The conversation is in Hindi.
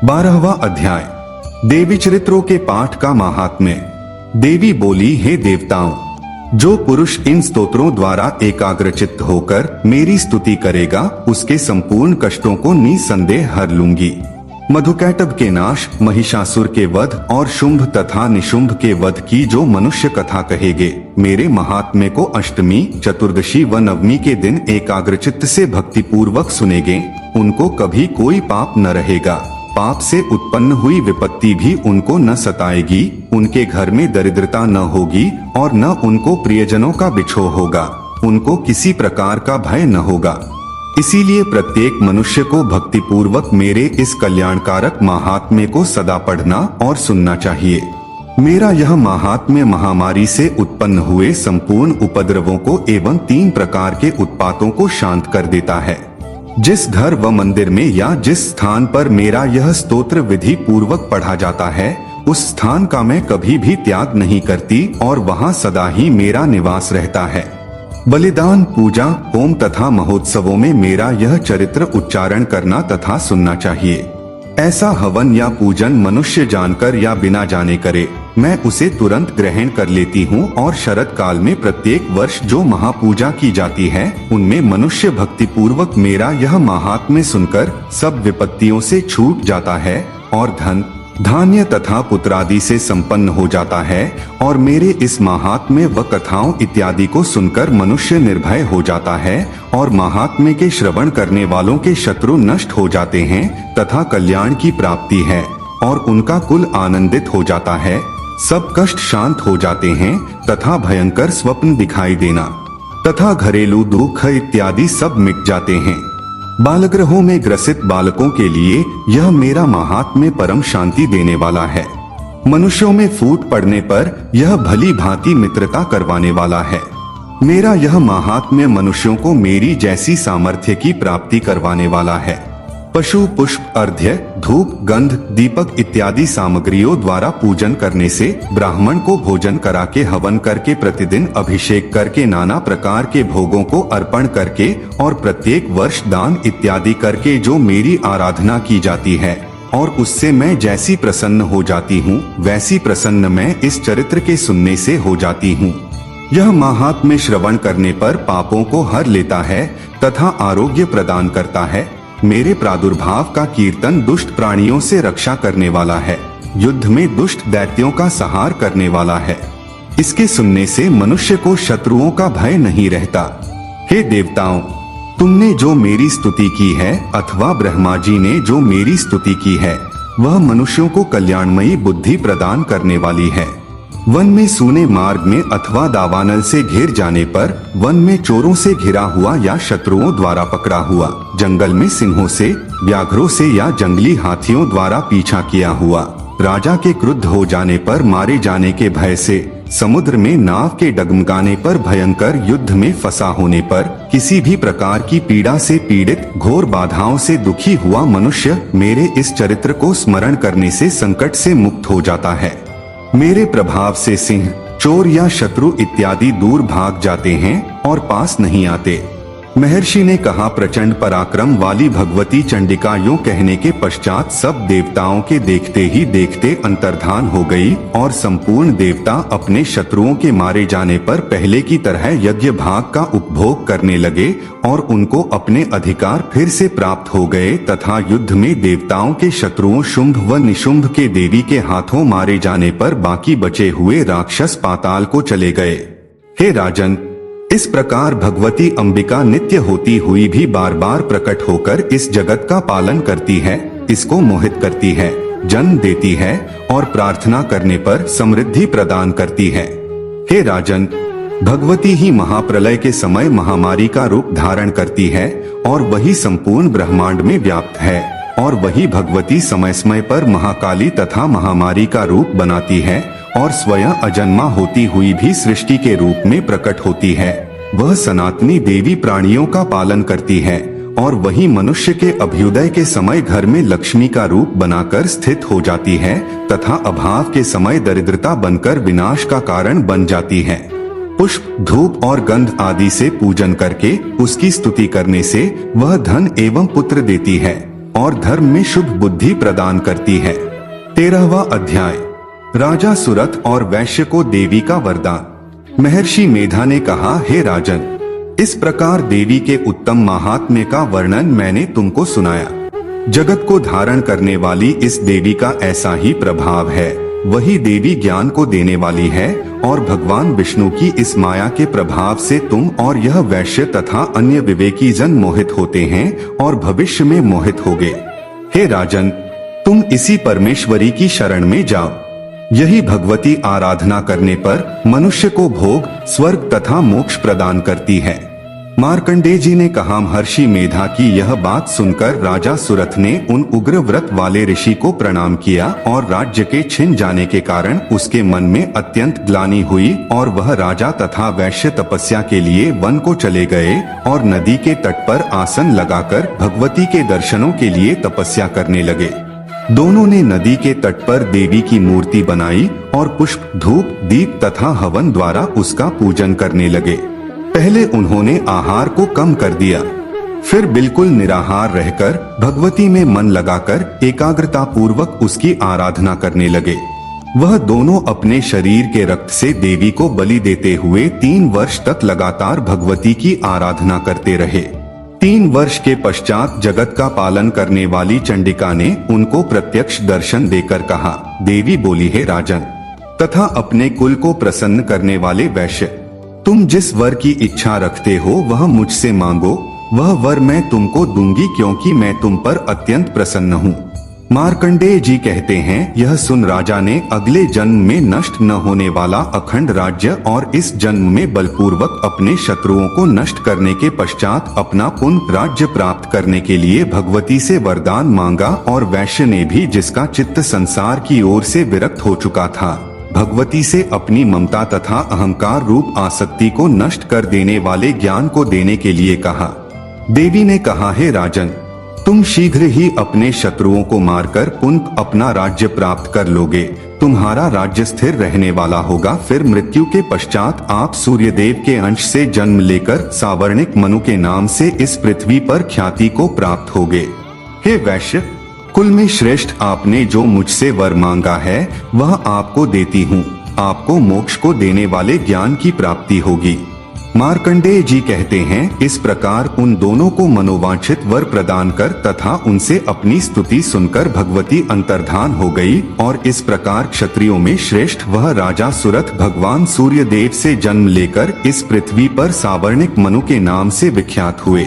12वां अध्याय देवी चरित्रों के पाठ का महात्म्य। देवी बोली, हे देवताओं, जो पुरुष इन स्तोत्रों द्वारा एकाग्रचित्त होकर मेरी स्तुति करेगा उसके संपूर्ण कष्टों को निसंदेह हर लूंगी। मधुकैटभ के नाश, महिषासुर के वध और शुंभ तथा निशुंभ के वध की जो मनुष्य कथा कहेगे, मेरे महात्म्य को अष्टमी, चतुर्दशी व नवमी के दिन एकाग्रचित्त से भक्ति पूर्वक सुनेंगे, उनको कभी कोई पाप न रहेगा। पाप से उत्पन्न हुई विपत्ति भी उनको न सताएगी, उनके घर में दरिद्रता न होगी और न उनको प्रियजनों का बिछोह होगा, उनको किसी प्रकार का भय न होगा। इसीलिए प्रत्येक मनुष्य को भक्ति पूर्वक मेरे इस कल्याणकारक महात्म्य को सदा पढ़ना और सुनना चाहिए। मेरा यह महात्म्य महामारी से उत्पन्न हुए संपूर्ण उपद्रवों को एवं 3 प्रकार के उत्पातों को शांत कर देता है। जिस घर व मंदिर में या जिस स्थान पर मेरा यह स्तोत्र विधि पूर्वक पढ़ा जाता है, उस स्थान का मैं कभी भी त्याग नहीं करती और वहाँ सदा ही मेरा निवास रहता है। बलिदान, पूजा, होम तथा महोत्सवों में मेरा यह चरित्र उच्चारण करना तथा सुनना चाहिए। ऐसा हवन या पूजन मनुष्य जानकर या बिना जाने करे, मैं उसे तुरंत ग्रहण कर लेती हूँ और शरद काल में प्रत्येक वर्ष जो महापूजा की जाती है, उनमें मनुष्य भक्ति पूर्वक मेरा यह महात्म्य सुनकर सब विपत्तियों से छूट जाता है और धन, धान्य तथा पुत्रादि से संपन्न हो जाता है। और मेरे इस महात्म्य व कथाओं इत्यादि को सुनकर मनुष्य निर्भय हो जाता है और महात्म्य के श्रवण करने वालों के शत्रु नष्ट हो जाते हैं तथा कल्याण की प्राप्ति है और उनका कुल आनंदित हो जाता है। सब कष्ट शांत हो जाते हैं तथा भयंकर स्वप्न दिखाई देना तथा घरेलू दुख इत्यादि सब मिट जाते हैं। बालगृहों में ग्रसित बालकों के लिए यह मेरा महात्म्य परम शांति देने वाला है। मनुष्यों में फूट पड़ने पर यह भली भांति मित्रता करवाने वाला है। मेरा यह महात्म्य मनुष्यों को मेरी जैसी सामर्थ्य की प्राप्ति करवाने वाला है। पशु, पुष्प, अर्घ्य, धूप, गंध, दीपक इत्यादि सामग्रियों द्वारा पूजन करने से, ब्राह्मण को भोजन करा के, हवन करके, प्रतिदिन अभिषेक करके, नाना प्रकार के भोगों को अर्पण करके और प्रत्येक वर्ष दान इत्यादि करके जो मेरी आराधना की जाती है और उससे मैं जैसी प्रसन्न हो जाती हूँ, वैसी प्रसन्न मैं इस चरित्र के सुनने से हो जाती हूँ। यह महात्म्य श्रवण करने पर पापों को हर लेता है तथा आरोग्य प्रदान करता है। मेरे प्रादुर्भाव का कीर्तन दुष्ट प्राणियों से रक्षा करने वाला है, युद्ध में दुष्ट दैत्यों का संहार करने वाला है। इसके सुनने से मनुष्य को शत्रुओं का भय नहीं रहता। हे देवताओं, तुमने जो मेरी स्तुति की है अथवा ब्रह्मा जी ने जो मेरी स्तुति की है, वह मनुष्यों को कल्याणमयी बुद्धि प्रदान करने वाली है। वन में सूने मार्ग में अथवा दावानल से घिर जाने पर, वन में चोरों से घिरा हुआ या शत्रुओं द्वारा पकड़ा हुआ, जंगल में सिंहों से, व्याघ्रों से या जंगली हाथियों द्वारा पीछा किया हुआ, राजा के क्रुद्ध हो जाने पर मारे जाने के भय से, समुद्र में नाव के डगमगाने पर, भयंकर युद्ध में फंसा होने पर, किसी भी प्रकार की पीड़ा से पीड़ित, घोर बाधाओं से दुखी हुआ मनुष्य मेरे इस चरित्र को स्मरण करने से संकट से मुक्त हो जाता है। मेरे प्रभाव से सिंह, चोर या शत्रु इत्यादि दूर भाग जाते हैं और पास नहीं आते। महर्षि ने कहा, प्रचंड पराक्रम वाली भगवती चंडिका यूं कहने के पश्चात सब देवताओं के देखते ही देखते अंतर्धान हो गई और संपूर्ण देवता अपने शत्रुओं के मारे जाने पर पहले की तरह यज्ञ भाग का उपभोग करने लगे और उनको अपने अधिकार फिर से प्राप्त हो गए तथा युद्ध में देवताओं के शत्रुओं शुंभ व निशुंभ के देवी के हाथों मारे जाने पर बाकी बचे हुए राक्षस पाताल को चले गए। हे राजन, इस प्रकार भगवती अंबिका नित्य होती हुई भी बार बार प्रकट होकर इस जगत का पालन करती है, इसको मोहित करती है, जन्म देती है और प्रार्थना करने पर समृद्धि प्रदान करती है। हे राजन, भगवती ही महाप्रलय के समय महामारी का रूप धारण करती है और वही संपूर्ण ब्रह्मांड में व्याप्त है और वही भगवती समय समय पर महाकाली तथा महामारी का रूप बनाती है और स्वयं अजन्मा होती हुई भी सृष्टि के रूप में प्रकट होती है। वह सनातनी देवी प्राणियों का पालन करती है और वही मनुष्य के अभ्युदय के समय घर में लक्ष्मी का रूप बनाकर स्थित हो जाती है तथा अभाव के समय दरिद्रता बनकर विनाश का कारण बन जाती है। पुष्प, धूप और गंध आदि से पूजन करके उसकी स्तुति करने से वह धन एवं पुत्र देती है। और धर्म में शुभ बुद्धि प्रदान करती है। 13वां अध्याय, राजा सुरथ और वैश्य को देवी का वरदान। महर्षि मेधा ने कहा, हे राजन, इस प्रकार देवी के उत्तम महात्म्य का वर्णन मैंने तुमको सुनाया। जगत को धारण करने वाली इस देवी का ऐसा ही प्रभाव है। वही देवी ज्ञान को देने वाली है और भगवान विष्णु की इस माया के प्रभाव से तुम और यह वैश्य तथा अन्य विवेकी जन मोहित होते हैं और भविष्य में मोहित होगे। हे राजन, तुम इसी परमेश्वरी की शरण में जाओ। यही भगवती आराधना करने पर मनुष्य को भोग, स्वर्ग तथा मोक्ष प्रदान करती है। मार्कंडेय जी ने कहा, महर्षि मेधा की यह बात सुनकर राजा सुरथ ने उन उग्र व्रत वाले ऋषि को प्रणाम किया और राज्य के छिन जाने के कारण उसके मन में अत्यंत ग्लानि हुई और वह राजा तथा वैश्य तपस्या के लिए वन को चले गए और नदी के तट पर आसन लगाकर भगवती के दर्शनों के लिए तपस्या करने लगे। दोनों ने नदी के तट पर देवी की मूर्ति बनाई और पुष्प, धूप, दीप तथा हवन द्वारा उसका पूजन करने लगे। पहले उन्होंने आहार को कम कर दिया, फिर बिल्कुल निराहार रहकर भगवती में मन लगाकर एकाग्रता पूर्वक उसकी आराधना करने लगे। वह दोनों अपने शरीर के रक्त से देवी को बलि देते हुए 3 वर्ष तक लगातार भगवती की आराधना करते रहे। 3 वर्ष के पश्चात जगत का पालन करने वाली चंडिका ने उनको प्रत्यक्ष दर्शन देकर कहा, देवी बोली, हे राजन तथा अपने कुल को प्रसन्न करने वाले वैश्य, तुम जिस वर की इच्छा रखते हो वह मुझसे मांगो, वह वर मैं तुमको दूंगी क्योंकि मैं तुम पर अत्यंत प्रसन्न हूँ। मार्कंडेय जी कहते हैं, यह सुन राजा ने अगले जन्म में नष्ट न होने वाला अखंड राज्य और इस जन्म में बलपूर्वक अपने शत्रुओं को नष्ट करने के पश्चात अपना पुनः राज्य प्राप्त करने के लिए भगवती से वरदान मांगा और वैश्य ने भी, जिसका चित्त संसार की ओर से विरक्त हो चुका था, भगवती से अपनी ममता तथा अहंकार रूप आसक्ति को नष्ट कर देने वाले ज्ञान को देने के लिए कहा। देवी ने कहा, हे राजन, तुम शीघ्र ही अपने शत्रुओं को मारकर पुनः अपना राज्य प्राप्त कर लोगे। तुम्हारा राज्य स्थिर रहने वाला होगा। फिर मृत्यु के पश्चात आप सूर्यदेव के अंश से जन्म लेकर सावर्णिक मनु के नाम से इस पृथ्वी पर ख्याति को प्राप्त होगे। हे वैश्य, कुल में श्रेष्ठ आपने जो मुझसे वर मांगा है वह आपको देती हूँ। आपको मोक्ष को देने वाले ज्ञान की प्राप्ति होगी। मार्कंडेय जी कहते हैं, इस प्रकार उन दोनों को मनोवांछित वर प्रदान कर तथा उनसे अपनी स्तुति सुनकर भगवती अंतर्धान हो गई और इस प्रकार क्षत्रियों में श्रेष्ठ वह राजा सुरथ भगवान सूर्यदेव से जन्म लेकर इस पृथ्वी पर सावर्णिक मनु के नाम से विख्यात हुए।